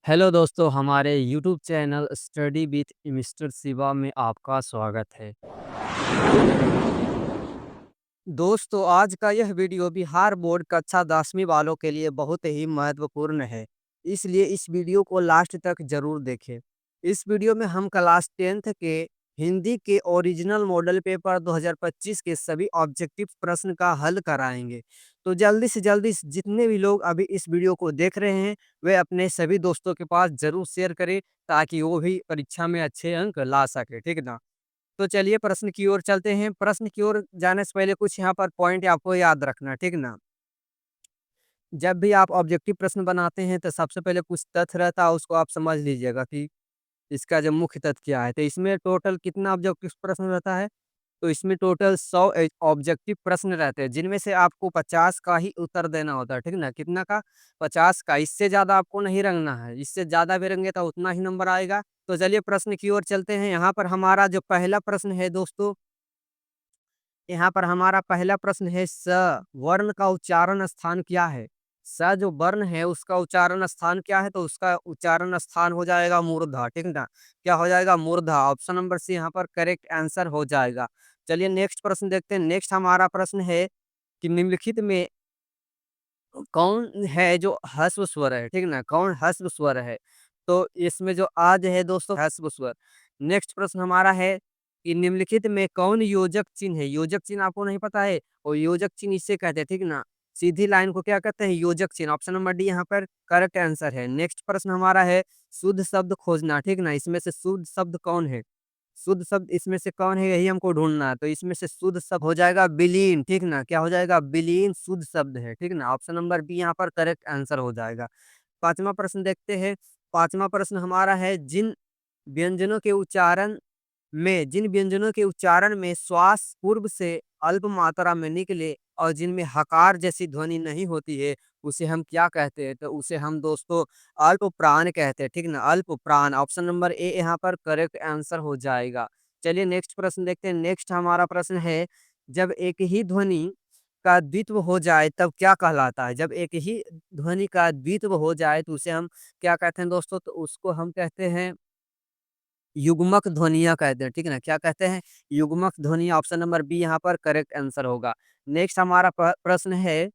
Hello दोस्तों, हमारे YouTube channel study with mister Shiva में आपका स्वागत है। दोस्तों, आज का यह वीडियो बिहार बोर्ड कक्षा 10वीं वालों के लिए बहुत ही महत्वपूर्ण है, इसलिए इस वीडियो को लास्ट तक ज़रूर देखें। इस वीडियो में हम क्लास 10th के हिंदी के ओरिजिनल मॉडल पेपर 2025 के सभी ऑब्जेक्टिव प्रश्न का हल कराएंगे। तो जल्दी से जल्दी जितने भी लोग अभी इस वीडियो को देख रहे हैं, वे अपने सभी दोस्तों के पास ज़रूर शेयर करें, ताकि वो भी परीक्षा में अच्छे अंक ला सके, ठीक ना? तो चलिए प्रश्न की ओर चलते हैं। प्रश्न की ओर जाने से पहले कुछ यहाँ पर पॉइंट आपको याद रखना, ठीक ना? जब भी आप ऑब्जेक्टिव प्रश्न बनाते हैं तो सबसे पहले कुछ तथ्य रहता है, उसको आप समझ लीजिएगा कि इसका जो मुख्य तथ्य क्या है। तो इसमें टोटल कितना ऑब्जेक्टिव प्रश्न रहता है? तो इसमें टोटल 100 ऑब्जेक्टिव प्रश्न रहते हैं, जिनमें से आपको 50 का ही उत्तर देना होता है, ठीक ना? कितना का? 50 का। इससे ज़्यादा आपको नहीं रंगना है। इससे ज़्यादा भी रंगे तो उतना ही नंबर आएगा। तो चलिए प्रश्न की ओर चलते हैं। यहाँ पर हमारा जो पहला प्रश्न है दोस्तों, यहाँ पर हमारा पहला प्रश्न है, स वर्ण का उच्चारण स्थान क्या है? स जो वर्ण है उसका उच्चारण स्थान क्या है? तो उसका उच्चारण स्थान हो जाएगा मूर्धा, ठीक ना? क्या हो जाएगा? मूर्धा। ऑप्शन नंबर सी यहाँ पर करेक्ट आंसर हो जाएगा। चलिए नेक्स्ट प्रश्न देखते हैं। नेक्स्ट हमारा प्रश्न है कि निम्नलिखित में कौन है जो ह्रस्व स्वर है, ठीक ना? कौन ह्रस्व स्वर है? तो इसमें जो आज है दोस्तों, ह्रस्व स्वर। नेक्स्ट प्रश्न हमारा है कि निम्नलिखित में कौन योजक चिन्ह है? योजक चिन्ह आपको नहीं पता है? और योजक चिन्ह इसे कहते हैं, ठीक ना? सीधी लाइन को क्या कहते हैं? योजक चिन्ह। ऑप्शन नंबर डी यहाँ पर करेक्ट आंसर है। नेक्स्ट प्रश्न हमारा है शुद्ध शब्द खोजना, ठीक ना? इसमें से शुद्ध शब्द कौन है? शुद्ध शब्द इसमें से कौन है, यही हमको ढूँढना है। तो इसमें से शुद्ध शब्द हो जाएगा विलीन, ठीक ना? क्या हो जाएगा? विलीन शुद्ध शब्द है, ठीक ना? ऑप्शन नंबर बी यहाँ पर करेक्ट आंसर हो जाएगा। 5वां प्रश्न देखते हैं। 5वां प्रश्न हमारा है, जिन व्यंजनों के उच्चारण में श्वास पूर्व से अल्प मात्रा में निकले और जिनमें हकार जैसी ध्वनि नहीं होती है, उसे हम क्या कहते हैं? तो उसे हम दोस्तों अल्प प्राण कहते हैं, ठीक ना? अल्प प्राण। ऑप्शन नंबर ए यहाँ पर करेक्ट आंसर हो जाएगा। चलिए नेक्स्ट प्रश्न देखते हैं। नेक्स्ट हमारा प्रश्न है, जब एक ही ध्वनि का द्वित्व हो जाए तब क्या कहलाता है? जब एक ही ध्वनि का द्वित्व हो जाए तो उसे हम क्या कहते हैं दोस्तों? तो उसको हम कहते हैं युग्मक ध्वनियाँ कहते हैं, ठीक है ना? क्या कहते हैं? युग्मक ध्वनियाँ। ऑप्शन नंबर बी यहाँ पर करेक्ट आंसर होगा। नेक्स्ट हमारा प्रश्न है,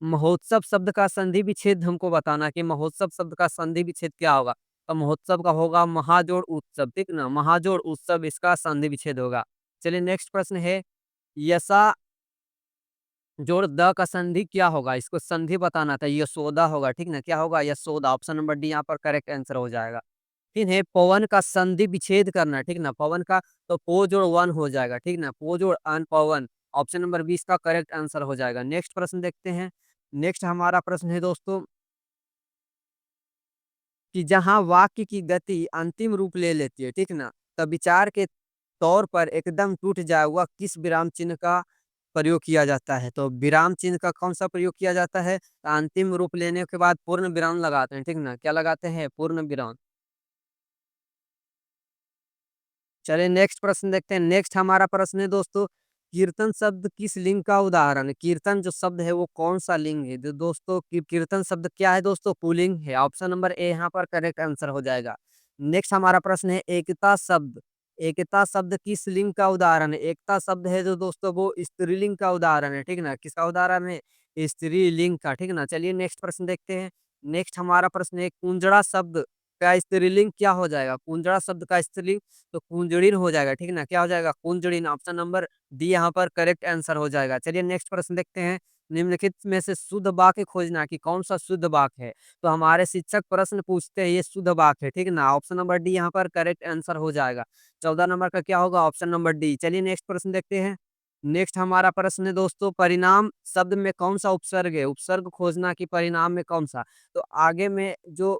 महोत्सव शब्द का संधि विच्छेद हमको बताना कि महोत्सव शब्द का संधि विच्छेद क्या होगा? तो महोत्सव का होगा महाजोड़ उत्सव, ठीक ना? महाजोड़ उत्सव इसका संधि विच्छेद होगा। चलिए नेक्स्ट प्रश्न है, यसा जोड़ द का संधि क्या होगा? इसको संधि बताना था, यशोदा होगा, ठीक ना? क्या होगा? यशोदा। ऑप्शन नंबर डी यहाँ पर करेक्ट आंसर हो जाएगा। फिर है पवन का संधि विच्छेद करना, ठीक ना? पवन का तो पो जोड़ वन हो जाएगा, ठीक ना? पो जोड़ अन पवन। ऑप्शन नंबर 20 का करेक्ट आंसर हो जाएगा। नेक्स्ट प्रश्न देखते हैं। नेक्स्ट हमारा प्रश्न है दोस्तों कि जहाँ वाक्य की गति अंतिम रूप ले लेती है, ठीक ना? तब विचार के तौर पर एकदम टूट जाए, वह किस विराम चिन्ह का प्रयोग किया जाता है? तो विराम चिन्ह का कौन-सा प्रयोग किया जाता है? अंतिम रूप लेने के बाद पूर्ण विराम लगाते हैं, ठीक ना? क्या लगाते हैं? पूर्ण विराम। चलिए नेक्स्ट प्रश्न देखते हैं। नेक्स्ट हमारा प्रश्न है दोस्तों, कीर्तन शब्द किस लिंग का उदाहरण है? कीर्तन जो शब्द है वो कौन-सा लिंग है? तो दोस्तों कीर्तन शब्द क्या है दोस्तों? पुल्लिंग है। ऑप्शन नंबर ए यहाँ पर करेक्ट आंसर हो जाएगा। नेक्स्ट हमारा प्रश्न है, एकता शब्द किस लिंग का उदाहरण है? एकता शब्द है जो दोस्तों वो स्त्रीलिंग का उदाहरण है, ठीक ना? किसका उदाहरण है? स्त्रीलिंग का, ठीक ना? चलिए नेक्स्ट प्रश्न देखते हैं। नेक्स्ट हमारा प्रश्न है, कुंजड़ा शब्द का स्त्रीलिंग क्या हो जाएगा? कुंजड़ा शब्द का स्त्रीलिंग तो कुंजड़िन हो जाएगा, ठीक है ना? क्या हो जाएगा? कुंजड़िन। ऑप्शन नंबर डी यहाँ पर करेक्ट आंसर हो जाएगा। चलिए नेक्स्ट प्रश्न देखते हैं। निम्नलिखित में से शुद्ध वाक्य खोजना कि कौन सा शुद्ध वाक्य है? तो हमारे शिक्षक प्रश्न पूछते हैं, ये शुद्ध वाक्य है, ठीक है ना? ऑप्शन नंबर डी यहाँ पर करेक्ट आंसर हो जाएगा। 14 नंबर का क्या होगा? Option number D. चलिए नेक्स्ट प्रश्न देखते हैं। नेक्स्ट हमारा प्रश्न है दोस्तों, परिणाम शब्द में कौन सा उपसर्ग है? उपसर्ग खोजना कि परिणाम में कौन सा? तो आगे में जो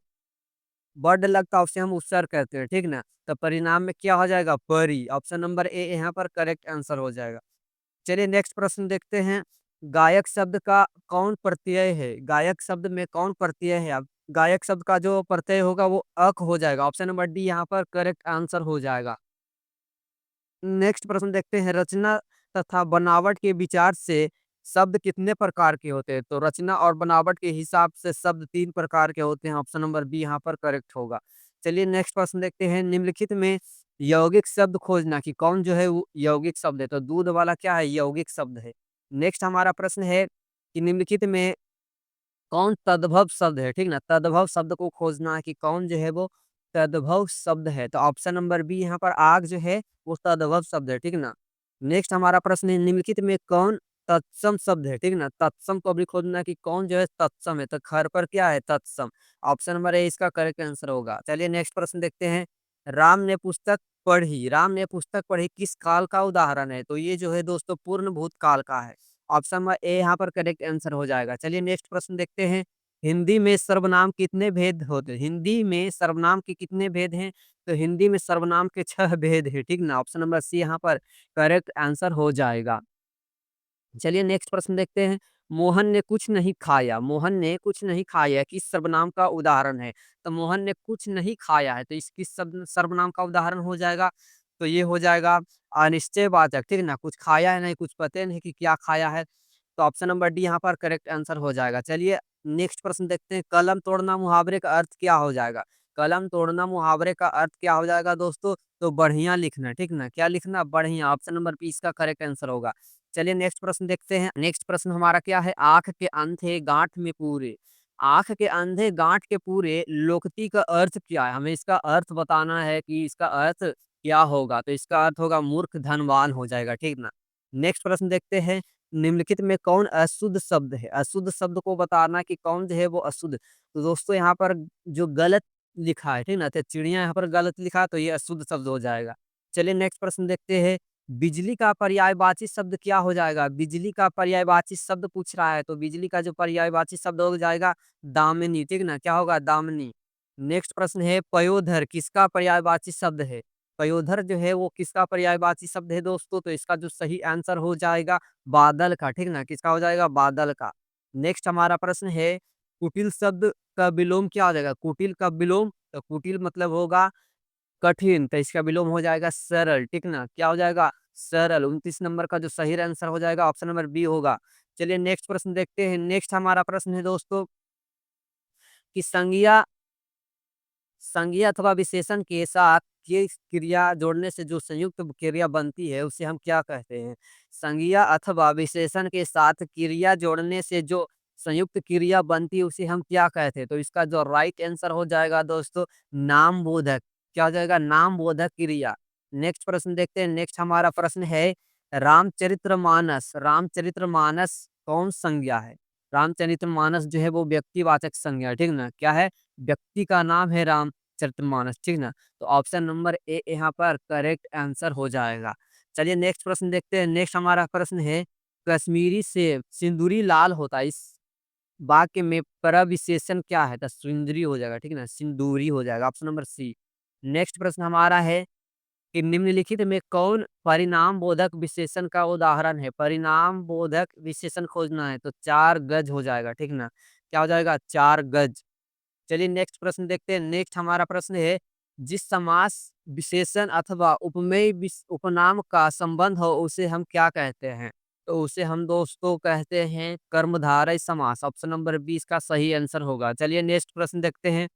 वर्ड लगता है उसे हम उपसर्ग कहते हैं, ठीक ना? तो परिणाम में क्या हो जाएगा? परी। ऑप्शन नंबर ए यहाँ पर करेक्ट आंसर हो जाएगा। चलिए नेक्स्ट प्रश्न देखते हैं। गायक शब्द का कौन प्रत्यय है? गायक शब्द में कौन प्रत्यय है? अब गायक शब्द का जो प्रत्यय होगा वो अक हो जाएगा। ऑप्शन नंबर डी यहाँ पर करेक्ट आंसर हो जाएगा। नेक्स्ट प्रश्न देखते हैं। रचना तथा बनावट के विचार से शब्द कितने प्रकार के होते हैं? तो रचना और बनावट के हिसाब से शब्द 3 प्रकार के होते हैं। ऑप्शन नंबर बी यहाँ पर करेक्ट होगा। चलिए नेक्स्ट प्रश्न देखते हैं। निम्नलिखित में यौगिक शब्द खोजना कि कौन जो है वो यौगिक शब्द है? तो दूध वाला क्या है? यौगिक शब्द है। नेक्स्ट हमारा प्रश्न है कि निम्नलिखित में कौन तद्भव शब्द है? ठीक ना? तद्भव शब्द को खोजना है कि कौन जो है वो तद्भव शब्द है। तो ऑप्शन नंबर बी यहाँ पर आग जो है वो तद्भव शब्द है। ठीक ना? नेक्स्ट हमारा प्रश्न है निम्नलिखित में कौन तत्सम शब्द है? ठीक ना? तत्सम को भी खोजना है कि कौन जो है तत्सम है। तो घर पर क्या है? तत्सम। ऑप्शन नंबर ए इसका करेक्ट आंसर होगा। चलिए नेक्स्ट प्रश्न देखते हैं। राम ने पुस्तक पढ़ी। राम ने पुस्तक पढ़ी किस काल का उदाहरण है? तो ये जो है दोस्तों पूर्ण भूतकाल का है। ऑप्शन नंबर ए यहाँ पर करेक्ट आंसर हो जाएगा। चलिए नेक्स्ट प्रश्न देखते हैं। हिंदी में सर्वनाम कितने भेद होते हैं? हिंदी में सर्वनाम के कितने भेद हैं? तो हिंदी में सर्वनाम के 6 भेद हैं, ठीक ना? ऑप्शन नंबर सी यहाँ पर करेक्ट आंसर हो जाएगा। चलिए नेक्स्ट प्रश्न देखते हैं। मोहन ने कुछ नहीं खाया। मोहन ने कुछ नहीं खाया किस सर्वनाम का उदाहरण है? तो मोहन ने कुछ नहीं खाया है, तो इस किस सर्वनाम का उदाहरण हो जाएगा? तो ये हो जाएगा अनिश्चयवाचक, ठीक ना? कुछ खाया है नहीं, कुछ पता नहीं कि क्या खाया है। तो ऑप्शन नंबर डी यहाँ पर करेक्ट आंसर हो जाएगा। चलिए नेक्स्ट प्रश्न देखते हैं। कलम तोड़ना मुहावरे का अर्थ क्या हो जाएगा? कलम तोड़ना मुहावरे का अर्थ क्या हो जाएगा दोस्तों? तो बढ़िया लिखना, ठीक ना? क्या लिखना? बढ़िया। ऑप्शन नंबर बी इसका करेक्ट आंसर होगा। चलिए नेक्स्ट प्रश्न देखते हैं। नेक्स्ट प्रश्न हमारा क्या है? आँख के अंधे गाँठ में पूरे। आँख के अंधे गाँठ के पूरे लोकोक्ति का अर्थ क्या है? हमें इसका अर्थ बताना है कि इसका अर्थ क्या होगा? तो इसका अर्थ होगा मूर्ख धनवान हो जाएगा, ठीक ना? नेक्स्ट प्रश्न देखते हैं। निम्नलिखित में कौन अशुद्ध शब्द है? अशुद्ध शब्द को बताना कि कौन जो है वो अशुद्ध। तो दोस्तों यहाँ पर जो गलत लिखा है, ठीक ना? तो चिड़िया यहाँ पर गलत लिखा है तो ये अशुद्ध शब्द हो जाएगा। चलिए नेक्स्ट प्रश्न देखते हैं। बिजली का पर्यायवाची शब्द क्या हो जाएगा? बिजली का पर्यायवाची शब्द पूछ रहा है तो बिजली का जो पर्यायवाची शब्द हो जाएगा दामिनी, ठीक ना? क्या होगा? दामिनी। नेक्स्ट प्रश्न है पयोधर किसका पर्यायवाची शब्द है? पयोधर जो है वो किसका पर्यायवाची शब्द है दोस्तों? तो इसका जो सही आंसर हो जाएगा बादल का, ठीक ना? किसका हो जाएगा? बादल का। नेक्स्ट हमारा प्रश्न है कुटिल शब्द का विलोम क्या हो जाएगा? कुटिल का विलोम तो कुटिल मतलब होगा कठिन, तो इसका विलोम हो जाएगा सरल, ठीक ना? क्या हो जाएगा? सरल। 29 नंबर का जो सही आंसर हो जाएगा ऑप्शन नंबर बी होगा। चलिए नेक्स्ट प्रश्न देखते हैं। नेक्स्ट हमारा प्रश्न है दोस्तों कि संज्ञा संज्ञा अथवा विशेषण के साथ ये क्रिया जोड़ने से जो संयुक्त क्रिया बनती है उसे हम क्या कहते हैं? संज्ञा अथवा विशेषण के साथ क्रिया जोड़ने से जो संयुक्त क्रिया बनती है उसे हम क्या कहते हैं? तो इसका जो राइट आंसर हो जाएगा दोस्तों नामबोधक। क्या हो जाएगा? नामबोधक क्रिया। नेक्स्ट प्रश्न देखते हैं। नेक्स्ट हमारा प्रश्न है रामचरितमानस। रामचरितमानस कौन संज्ञा है? रामचरितमानस जो है वो व्यक्तिवाचक संज्ञा है, ठीक ना? क्या है? व्यक्ति का नाम है रामचरितमानस, ठीक ना? तो ऑप्शन नंबर ए यहाँ पर करेक्ट आंसर हो जाएगा। चलिए नेक्स्ट प्रश्न देखते हैं। नेक्स्ट हमारा प्रश्न है कश्मीरी सेब सिंदूरी लाल होता है, इस वाक्य में प्रविशेषण क्या है? तो सिंदूरी हो जाएगा, ठीक ना? सिंदूरी हो जाएगा ऑप्शन नंबर सी। नेक्स्ट प्रश्न हमारा है कि निम्नलिखित में कौन परिणाम बोधक विशेषण का उदाहरण है? परिणाम बोधक विशेषण खोजना है तो 4 गज हो जाएगा, ठीक ना? क्या हो जाएगा? 4 गज। चलिए नेक्स्ट प्रश्न देखते हैं। नेक्स्ट हमारा प्रश्न है जिस समास विशेषण अथवा उपमेय उपनाम का संबंध हो उसे हम क्या कहते हैं? तो उसे हम दोस्तों कहते हैं कर्मधारय समास। ऑप्शन नंबर बी इसका सही आंसर होगा। चलिए नेक्स्ट प्रश्न देखते हैं।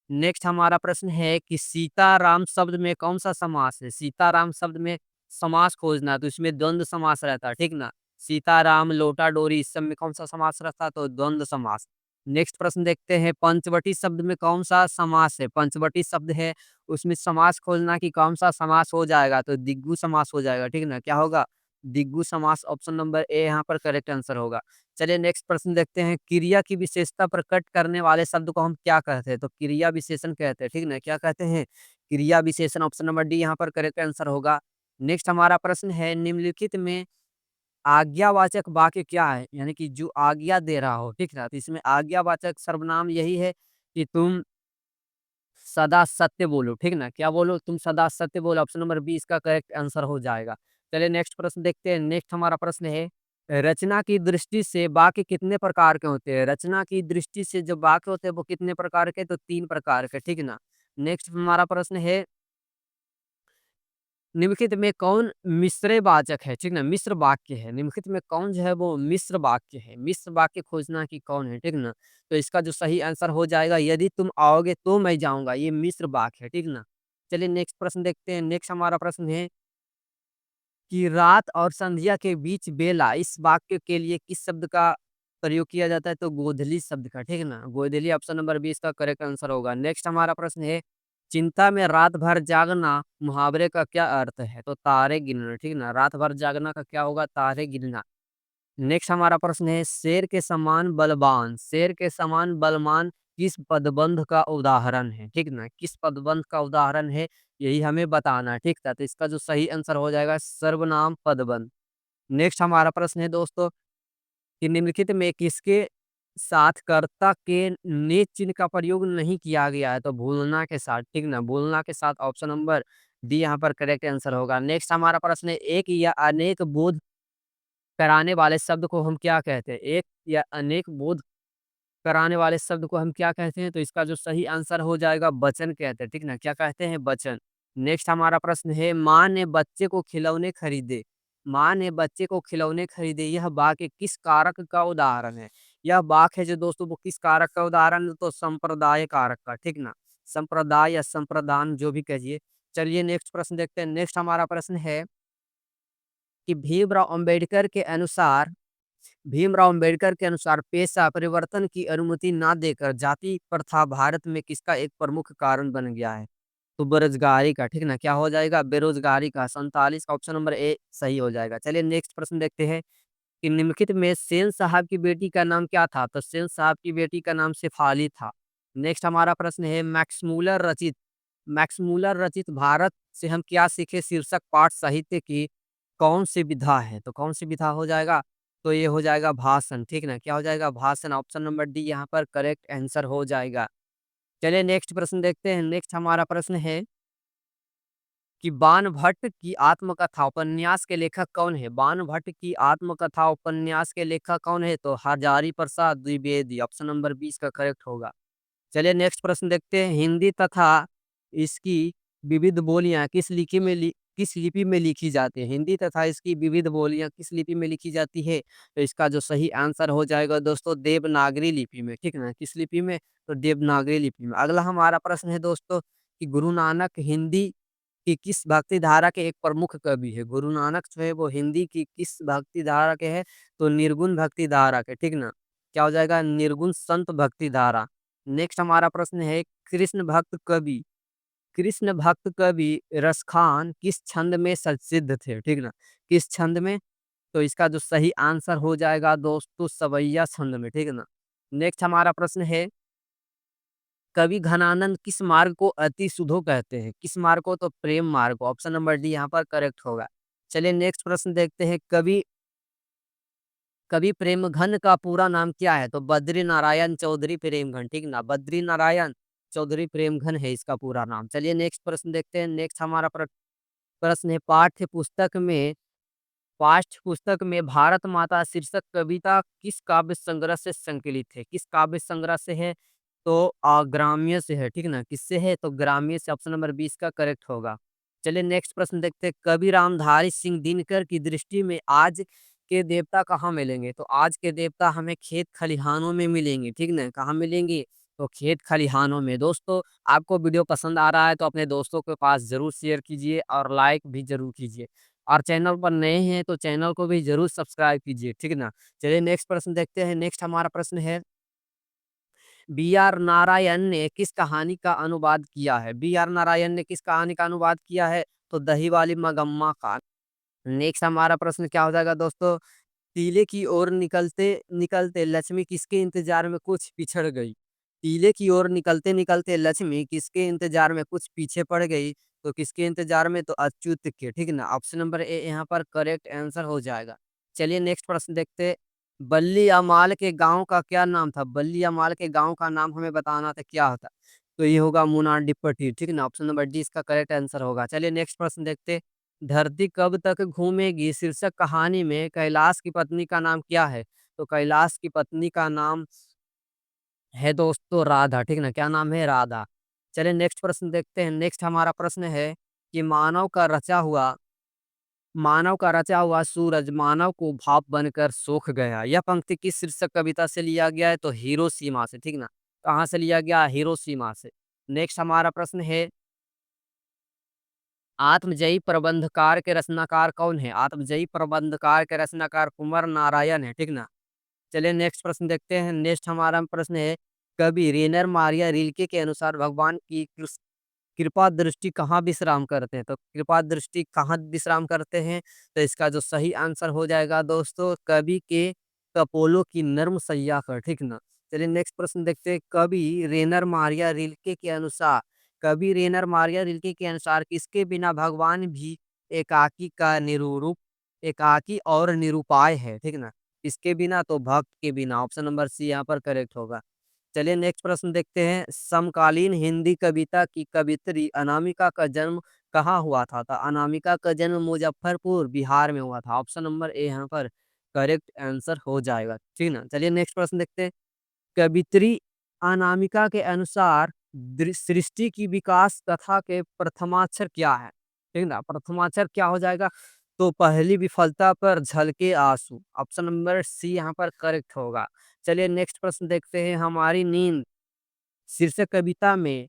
नेक्स्ट हमारा प्रश्न है कि सीताराम शब्द में कौन सा समास है? सीताराम शब्द में समास खोजना है तो इसमें द्वंद्व समास रहता है, ठीक ना? सीताराम लोटा डोरी इस सब में कौन सा समास रहता है? तो द्वंद्व समास। नेक्स्ट प्रश्न देखते हैं पंचवटी शब्द में कौन सा समास है? पंचवटी शब्द है उसमें समास खोजना कि कौन सा समास हो जाएगा? तो दिग्गु समास हो जाएगा, ठीक ना? क्या होगा? दिग्गु समास। ऑप्शन नंबर ए यहाँ पर करेक्ट आंसर होगा। चलिए नेक्स्ट प्रश्न देखते हैं। क्रिया की विशेषता प्रकट करने वाले शब्द को हम क्या कहते हैं? तो क्रिया विशेषण कहते हैं, ठीक ना? क्या कहते हैं? क्रिया विशेषण। ऑप्शन नंबर डी यहाँ पर करेक्ट आंसर होगा। नेक्स्ट हमारा प्रश्न है निम्नलिखित में आज्ञावाचक वाक्य क्या है? यानी कि जो आज्ञा दे रहा हो, ठीक ना? तो इसमें आज्ञावाचक सर्वनाम यही है कि तुम सदा सत्य बोलो, ठीक ना? क्या बोलो? तुम सदा सत्य बोलो। ऑप्शन नंबर बी इसका करेक्ट आंसर हो जाएगा। चलिए नेक्स्ट प्रश्न देखते हैं। नेक्स्ट हमारा प्रश्न है रचना की दृष्टि से वाक्य कितने प्रकार के होते हैं? रचना की दृष्टि से जो वाक्य होते हैं वो कितने प्रकार के? तो 3 प्रकार के, ठीक ना? नेक्स्ट हमारा प्रश्न है निम्नलिखित में कौन मिश्र वाचक है? ठीक ना? मिश्र वाक्य है। निम्नलिखित में कौन जो है वो मिश्र वाक्य है? मिश्र वाक्य खोजना कि कौन है, ठीक ना? तो इसका जो सही आंसर हो जाएगा, यदि तुम आओगे तो मैं जाऊँगा, ये मिश्र वाक्य है, ठीक ना? चलिए नेक्स्ट प्रश्न देखते हैं। नेक्स्ट हमारा प्रश्न है कि रात और संध्या के बीच बेला इस वाक्य के लिए किस शब्द का प्रयोग किया जाता है? तो गोधली शब्द का, ठीक है ना? गोधली ऑप्शन नंबर 20 का करेक्ट आंसर होगा। नेक्स्ट हमारा प्रश्न है, चिंता में रात भर जागना मुहावरे का क्या अर्थ है? तो तारे गिनना, ठीक है ना? रात भर जागना का क्या होगा? तारे गिनना। नेक्स्ट हमारा प्रश्न है, शेर के समान बलवान किस पदबंध का उदाहरण है? ठीक ना? किस पदबंध का उदाहरण है? यही हमें बताना है, ठीक था? तो इसका जो सही आंसर हो जाएगा सर्वनाम पदबंध। नेक्स्ट हमारा प्रश्न है दोस्तों कि निम्नलिखित में किसके साथ कर्ता के ने चिन्ह का प्रयोग नहीं किया गया है? तो भूलना के साथ, ठीक ना? भूलना के साथ ऑप्शन नंबर डी यहाँ पर करेक्ट आंसर होगा। नेक्स्ट हमारा प्रश्न है, एक या अनेक बोध कराने वाले शब्द को हम क्या कहते हैं? एक या अनेक बोध कराने वाले शब्द को हम क्या कहते हैं? तो इसका जो सही आंसर हो जाएगा वचन कहते हैं, ठीक ना? क्या कहते हैं? वचन। नेक्स्ट हमारा प्रश्न है, माँ ने बच्चे को खिलौने खरीदे। माँ ने बच्चे को खिलौने खरीदे, यह वाक्य किस कारक का उदाहरण है? यह वाक्य है जो दोस्तों वो किस कारक का उदाहरण है? तो संप्रदाय कारक का, ठीक ना? संप्रदाय या संप्रदान जो भी कहिए। चलिए नेक्स्ट प्रश्न देखते हैं। नेक्स्ट हमारा प्रश्न है कि भीमराव अंबेडकर के अनुसार पेशा परिवर्तन की अनुमति ना देकर जाति प्रथा भारत में किसका एक प्रमुख कारण बन गया है? तो बेरोजगारी का, ठीक ना? क्या हो जाएगा? बेरोजगारी का। 47 का ऑप्शन नंबर ए सही हो जाएगा। चलिए नेक्स्ट प्रश्न देखते हैं कि निम्नलिखित में सेन साहब की बेटी का नाम क्या था? तो सेन साहब की बेटी का नाम शेफाली था। नेक्स्ट हमारा प्रश्न है, मैक्समूलर रचित भारत से हम क्या सीखे शीर्षक पाठ साहित्य की कौन सी विधा है? तो कौन सी विधा हो जाएगा? तो ये हो जाएगा भाषण, ठीक ना? क्या हो जाएगा? भाषण। ऑप्शन नंबर डी यहाँ पर करेक्ट आंसर हो जाएगा। चलिए नेक्स्ट प्रश्न देखते हैं। नेक्स्ट हमारा प्रश्न है कि बाणभट्ट की आत्मकथा उपन्यास के लेखक कौन है? बाणभट्ट की आत्मकथा उपन्यास के लेखक कौन है? तो हजारी प्रसाद द्विवेदी। ऑप्शन नंबर 20 का करेक्ट होगा। चलिए नेक्स्ट प्रश्न देखते हैं। हिंदी तथा इसकी विविध बोलियां किस लिपि में लिखी जाती है? हिंदी तथा इसकी विविध बोलियां किस लिपि में लिखी जाती है? तो इसका जो सही आंसर हो जाएगा दोस्तों देवनागरी लिपि में, ठीक ना? किस लिपि में? तो देवनागरी लिपि में। अगला हमारा प्रश्न है दोस्तों कि गुरु नानक हिंदी की किस भक्ति धारा के एक प्रमुख कवि है? गुरु नानक जो है वो हिंदी की किस भक्ति धारा के हैं? तो निर्गुण भक्ति धारा के, ठीक ना? क्या हो जाएगा? निर्गुण संत भक्ति धारा। नेक्स्ट हमारा प्रश्न है, कृष्ण भक्त कवि रसखान किस छंद में सुप्रसिद्ध थे? ठीक ना? किस छंद में? तो इसका जो सही आंसर हो जाएगा दोस्तों सवैया छंद में, ठीक है ना? नेक्स्ट हमारा प्रश्न है, कवि घनानंद किस मार्ग को अति सुधो कहते हैं? किस मार्ग को? तो प्रेम मार्ग को। ऑप्शन नंबर डी यहाँ पर करेक्ट होगा। चलिए नेक्स्ट प्रश्न देखते हैं। कवि कवि प्रेमघन का पूरा नाम क्या है? तो बद्री नारायण चौधरी प्रेमघन, ठीक ना? बद्री नारायण चौधरी प्रेमघन है इसका पूरा नाम। चलिए नेक्स्ट प्रश्न देखते हैं। नेक्स्ट हमारा प्रश्न है, पाठ्य पुस्तक में भारत माता शीर्षक कविता किस काव्य संग्रह से संकलित है? किस काव्य संग्रह से है? तो ग्राम्य से है, ठीक ना? किससे है? तो ग्राम्य से। ऑप्शन नंबर 20 का करेक्ट होगा। चलिए नेक्स्ट प्रश्न देखते हैं। कवि रामधारी सिंह दिनकर की दृष्टि में आज के देवता कहाँ मिलेंगे? तो आज के देवता हमें खेत खलिहानों में मिलेंगे, ठीक ना? कहाँ मिलेंगे? तो खेत खलिहानों में। दोस्तों आपको वीडियो पसंद आ रहा है तो अपने दोस्तों के पास जरूर शेयर कीजिए और लाइक भी जरूर कीजिए। और चैनल पर नए हैं तो चैनल को भी जरूर सब्सक्राइब कीजिए, ठीक ना? चलिए नेक्स्ट प्रश्न देखते हैं। नेक्स्ट हमारा प्रश्न है, बी आर नारायण ने किस कहानी का अनुवाद किया है? बी आर नारायण ने किस कहानी का अनुवाद किया है? तो दही वाली मगम्मा का। नेक्स्ट हमारा प्रश्न क्या हो जाएगा दोस्तों? टीले की ओर निकलते निकलते लक्ष्मी किसके इंतजार में कुछ पिछड़ गई? टीले की ओर निकलते निकलते लक्ष्मी किसके इंतजार में कुछ पीछे पड़ गई? तो किसके इंतजार में? तो अच्युत के, ठीक ना? ऑप्शन नंबर ए यहाँ पर करेक्ट आंसर हो जाएगा। चलिए नेक्स्ट प्रश्न देखते। बल्ली अमाल के गांव का क्या नाम था? बल्ली अमाल के गांव का नाम हमें बताना था, क्या होता? तो ये होगा मुनाडिपट्टी, ठीक ना? ऑप्शन नंबर डी इसका करेक्ट आंसर होगा। चलिए नेक्स्ट प्रश्न देखते। धरती कब तक घूमेगी शीर्षक कहानी में कैलाश की पत्नी का नाम क्या है? तो कैलाश की पत्नी का नाम है दोस्तों राधा, ठीक ना? क्या नाम है? राधा। चलिए नेक्स्ट प्रश्न देखते हैं। नेक्स्ट हमारा प्रश्न है कि मानव का रचा हुआ सूरज मानव को भाप बनकर सोख गया। यह पंक्ति किस शीर्षक कविता से लिया गया है? तो हिरोशिमा से, ठीक ना। कहाँ से लिया गया? हिरोशिमा से। नेक्स्ट हमारा प्रश्न है, आत्मजयी प्रबंधकार के रचनाकार कौन है? आत्मजयी प्रबंधकार के रचनाकार कुंवर नारायण है, ठीक ना। चलिए नेक्स्ट प्रश्न देखते हैं। नेक्स्ट हमारा प्रश्न है, कवि रेनर मारिया रिल्के के अनुसार भगवान की कृपा दृष्टि कहाँ विश्राम करते हैं? तो कृपा दृष्टि कहाँ विश्राम करते हैं? तो इसका जो सही आंसर हो जाएगा दोस्तों, कवि के कपोलों की नर्म सैया पर, ठीक ना। चलिए नेक्स्ट प्रश्न देखते हैं। कवि रेनर मारिया रिल्के के अनुसार किसके बिना भगवान भी एकाकी का निरूप एकाकी और निरूपाय है, ठीक ना। इसके बिना तो भक्त के बिना, ऑप्शन नंबर सी यहाँ पर करेक्ट होगा। चलिए नेक्स्ट प्रश्न देखते हैं। समकालीन हिंदी कविता की कवियत्री अनामिका का जन्म कहाँ हुआ था? तो अनामिका का जन्म मुजफ्फरपुर बिहार में हुआ था। ऑप्शन नंबर ए यहाँ पर करेक्ट आंसर हो जाएगा, ठीक ना। चलिए नेक्स्ट प्रश्न देखते हैं। कवित्री अनामिका के अनुसार सृष्टि की विकास कथा के प्रथमाक्षर क्या है? ठीक ना, प्रथमाक्षर क्या हो जाएगा? तो पहली विफलता पर झलके आंसू, ऑप्शन नंबर सी यहाँ पर करेक्ट होगा। चलिए नेक्स्ट प्रश्न देखते हैं। शीर्षक कविता में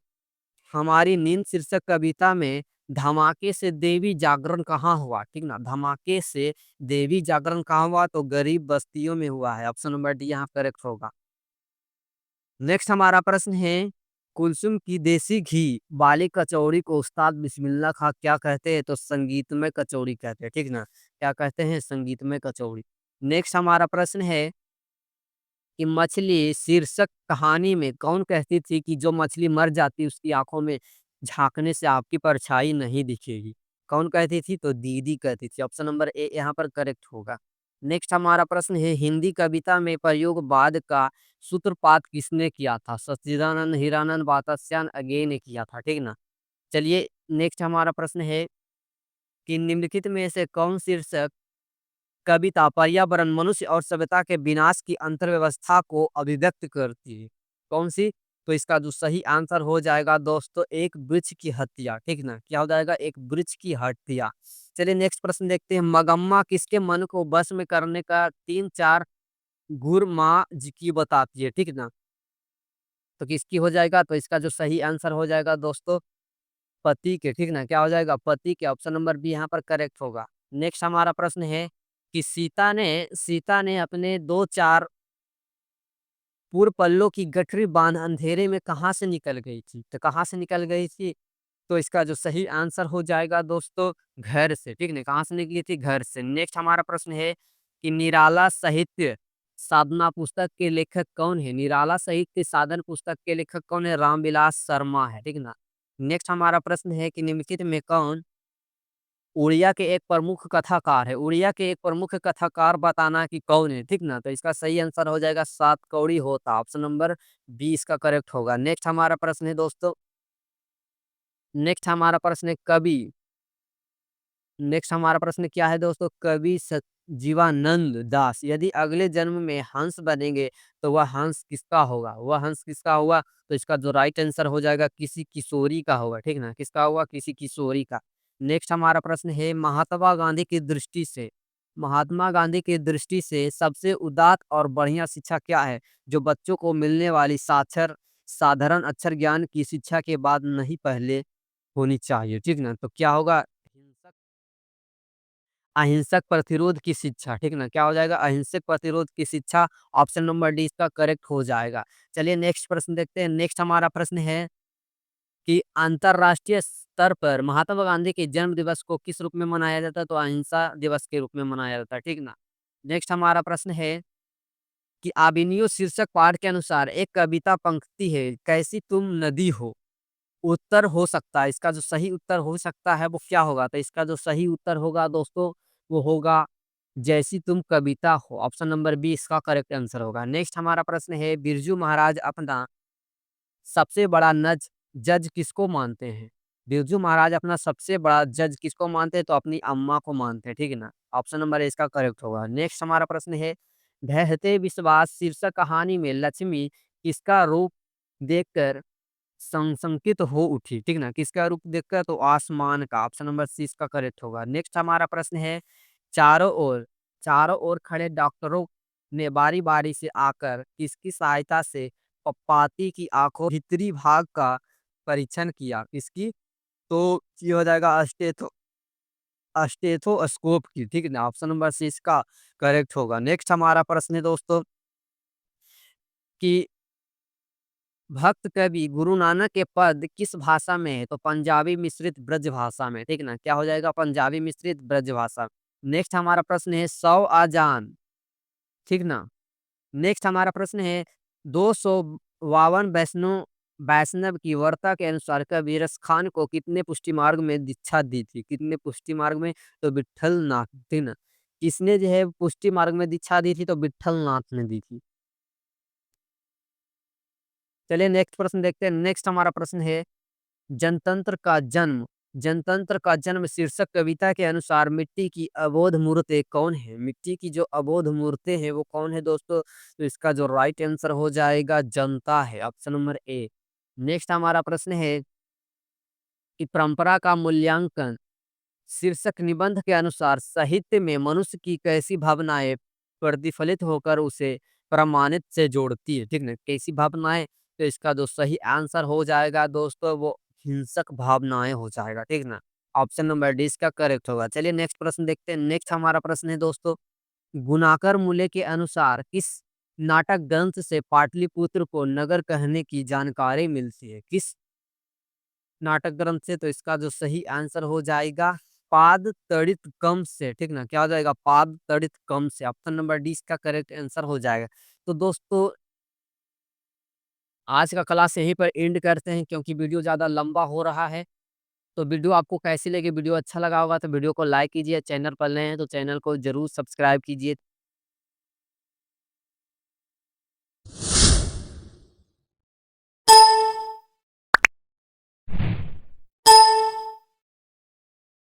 हमारी नींद शीर्षक कविता में धमाके से देवी जागरण कहाँ हुआ? ठीक ना, धमाके से देवी जागरण कहाँ हुआ? तो गरीब बस्तियों में हुआ है। ऑप्शन नंबर डी यहाँ करेक्ट होगा। नेक्स्ट हमारा प्रश्न है, कुलसुम की देसी घी वाली कचौड़ी को उस्ताद बिस्मिल्लाह खां क्या कहते हैं? तो संगीतमय कचौड़ी कहते हैं, ठीक ना। क्या कहते हैं? संगीतमय कचौड़ी। नेक्स्ट हमारा प्रश्न है कि मछली शीर्षक कहानी में कौन कहती थी कि जो मछली मर जाती उसकी आंखों में झांकने से आपकी परछाई नहीं दिखेगी? कौन कहती थी? तो दीदी कहती थी। ऑप्शन नंबर ए यहाँ पर करेक्ट होगा। नेक्स्ट हमारा प्रश्न है, हिंदी कविता में प्रयोगवाद का सूत्रपात किसने किया था? सच्चिदानंद, हीरानंद, वात्स्यायन अगे ने किया था, ठीक ना। चलिए नेक्स्ट हमारा प्रश्न है कि निम्नलिखित में से कौन शीर्षक कविता पर्यावरण, मनुष्य और सभ्यता के विनाश की अंतर्व्यवस्था को अभिव्यक्त करती है? कौन सी? तो इसका जो सही आंसर हो जाएगा दोस्तों, एक वृक्ष की हत्या, ठीक ना। क्या हो जाएगा? एक वृक्ष की हत्या। चलिए नेक्स्ट प्रश्न देखते हैं। मगम्मा किसके मन को बस में करने का तीन चार गुर माँ जी की बताती है, ठीक ना। तो किसकी हो जाएगा? तो इसका जो सही आंसर हो जाएगा दोस्तों, पति के, ठीक ना। क्या हो जाएगा? पति के। ऑप्शन नंबर बी यहाँ पर करेक्ट होगा। नेक्स्ट हमारा प्रश्न है कि सीता ने अपने दो चार पूर्व पल्लों की गठरी बांध अंधेरे में कहाँ से निकल गई थी? तो कहाँ से निकल गई थी? तो इसका जो सही आंसर हो जाएगा दोस्तों, घर से, ठीक है। कहाँ से निकली थी? घर से। नेक्स्ट हमारा प्रश्न है कि निराला साहित्य साधना पुस्तक के लेखक कौन है? निराला साहित्य साधन पुस्तक के लेखक कौन है? रामविलास शर्मा है, ठीक ना। नेक्स्ट हमारा प्रश्न है कि निम्नलिखित में कौन उड़िया के एक प्रमुख कथाकार है? उड़िया के एक प्रमुख कथाकार बताना कि कौन है, ठीक ना। तो इसका सही आंसर हो जाएगा सातकौड़ी होता। ऑप्शन नंबर बी इसका करेक्ट होगा। नेक्स्ट हमारा प्रश्न है दोस्तों, नेक्स्ट हमारा प्रश्न है कवि नेक्स्ट हमारा प्रश्न क्या है दोस्तों? कवि जीवानंद दास यदि अगले जन्म में हंस बनेंगे तो वह हंस किसका होगा? वह हंस किसका होगा? तो इसका जो राइट आंसर हो जाएगा, किसी किशोरी का होगा, ठीक ना। किसका होगा? किसी किशोरी का। नेक्स्ट हमारा प्रश्न है, महात्मा गांधी की दृष्टि से सबसे उदात्त और बढ़िया शिक्षा क्या है, जो बच्चों को मिलने वाली साधारण अक्षर ज्ञान की शिक्षा के बाद नहीं पहले होनी चाहिए, ठीक ना। तो क्या होगा? अहिंसक प्रतिरोध की शिक्षा, ठीक ना। क्या हो जाएगा? अहिंसक प्रतिरोध की शिक्षा। ऑप्शन नंबर डी इसका करेक्ट हो जाएगा। चलिए नेक्स्ट प्रश्न देखते हैं। नेक्स्ट हमारा प्रश्न है कि अंतरराष्ट्रीय स्तर पर महात्मा गांधी के जन्म दिवस को किस रूप में मनाया जाता है? तो अहिंसा दिवस के रूप में मनाया जाता है, ठीक ना। नेक्स्ट हमारा प्रश्न है कि आबिनियो शीर्षक पाठ के अनुसार एक कविता पंक्ति है, कैसी तुम नदी हो। उत्तर हो सकता है, इसका जो सही उत्तर हो सकता है वो क्या होगा? तो इसका जो सही उत्तर होगा दोस्तों, वो होगा जैसी तुम कविता हो। ऑप्शन नंबर बी इसका करेक्ट आंसर होगा। नेक्स्ट हमारा प्रश्न है, बिरजू महाराज अपना सबसे बड़ा जज किसको मानते हैं? बिरजू महाराज अपना सबसे बड़ा जज किसको मानते हैं? तो अपनी अम्मा को मानते हैं, ठीक है ना। ऑप्शन नंबर ए इसका करेक्ट होगा। नेक्स्ट हमारा प्रश्न है, ढहते विश्वास शीर्षक कहानी में लक्ष्मी किसका रूप देखकर संशंकित हो उठी, ठीक ना? किसका रूप देखकर? तो आसमान का। ऑप्शन नंबर सी इसका करेक्ट होगा। नेक्स्ट हमारा प्रश्न है, चारों ओर चारों ओर खड़े डॉक्टरों ने बारी-बारी से आकर किसकी सहायता से पप्पाती की आँखों भीतरी भाग का परीक्षण किया? किसकी? तो ये हो जाएगा स्टेथोस्कोप की, ठीक है ना? ऑप्शन नंबर सी इसका करेक्ट होगा। नेक्स्ट हमारा प्रश्न है दोस्तों कि भक्त कवि गुरु नानक के पद किस भाषा में है? तो पंजाबी मिश्रित ब्रज भाषा में, ठीक ना? क्या हो जाएगा? पंजाबी मिश्रित ब्रज भाषा। नेक्स्ट हमारा प्रश्न है, सौ आजान, ठीक ना? नेक्स्ट हमारा प्रश्न है, 252 वैष्णव की वार्ता के अनुसार कबीर रस खान को कितने पुष्टि मार्ग में दीक्षा दी थी? कितने पुष्टि मार्ग में? तो विट्ठल नाथ, ठीक ना? किसने जो है पुष्टि मार्ग में दीक्षा दी थी? तो विट्ठल नाथ ने दी थी। चलिए नेक्स्ट प्रश्न देखते हैं। नेक्स्ट हमारा प्रश्न है, जनतंत्र का जन्म जनतंत्र का जन्म शीर्षक कविता के अनुसार मिट्टी की अबोध मूर्तें कौन है? मिट्टी की जो अबोध मूर्तें हैं वो कौन है दोस्तों? तो इसका जो राइट आंसर हो जाएगा जनता है, ऑप्शन नंबर ए। नेक्स्ट हमारा प्रश्न है कि परंपरा का मूल्यांकन शीर्षक निबंध के अनुसार साहित्य में मनुष्य की कैसी भावनाएं प्रतिफलित होकर उसे प्रमाणित से जोड़ती है, ठीक ना? कैसी भावनाएं? तो इसका जो सही आंसर हो जाएगा दोस्तों वो हिंसक भावनाएं हो जाएगा, ठीक ना? ऑप्शन नंबर डी इसका करेक्ट होगा। चलिए नेक्स्ट प्रश्न देखते हैं। नेक्स्ट हमारा प्रश्न है दोस्तों, गुणाकर मूल्य के अनुसार किस नाटक ग्रंथ से पाटलिपुत्र को नगर कहने की जानकारी मिलती है? किस नाटक ग्रंथ से? तो इसका जो सही आंसर हो जाएगा पाद तड़ित कम से, ठीक ना? क्या हो जाएगा? पाद तड़ित कम से। ऑप्शन नंबर डी इसका करेक्ट आंसर हो जाएगा। तो दोस्तों आज का क्लास यहीं पर एंड करते हैं क्योंकि वीडियो ज़्यादा लंबा हो रहा है। तो वीडियो आपको कैसी लगी? वीडियो अच्छा लगा होगा तो वीडियो को लाइक कीजिए, चैनल पर नए हैं तो चैनल को ज़रूर सब्सक्राइब कीजिए।